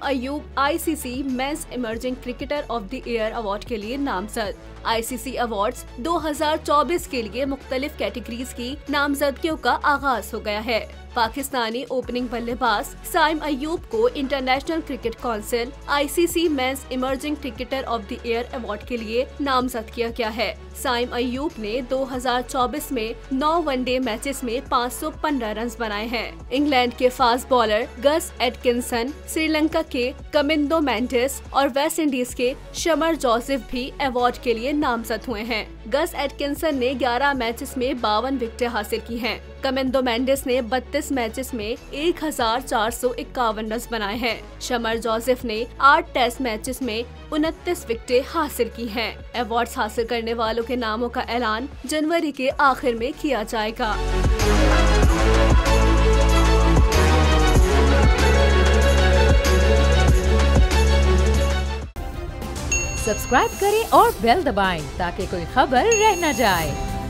Ayub ICC men's emerging cricketer of the year award के लिए नामजद। आईसीसी अवार्ड्स 2024 के लिए मुख्तलिफ कैटेगरीज की नामजदगियों का आगाज हो गया है। पाकिस्तानी ओपनिंग बल्लेबाज साइम अयूब को international cricket council ICC men's emerging cricketer of the year award के लिए नामजद किया गया है। साइम अयूब ने 2024 में 9 वनडे मैचेस में 515 रन बनाए हैं। इंग्लैंड के fast bowler Gus Atkinson, Sri Lanka के कमिंदो मेंडिस और वेस्ट इंडीज के शमर जोसेफ भी अवार्ड के लिए नामजद हुए हैं। गस एटकिंसन ने 11 मैचेस में 52 विकेटें हासिल की हैं। कमिंदो मेंडिस ने 32 मैचेस में 1451 रन बनाए हैं। शमर जोसेफ ने 8 टेस्ट मैचेस में 29 विकेटें हासिल की हैं। अवार्ड्स हासिल करने वालों के नामों का ऐलान जनवरी के आखिर में किया जाएगा। सब्सक्राइब करें और बेल दबाएं ताकि कोई खबर रह न जाए।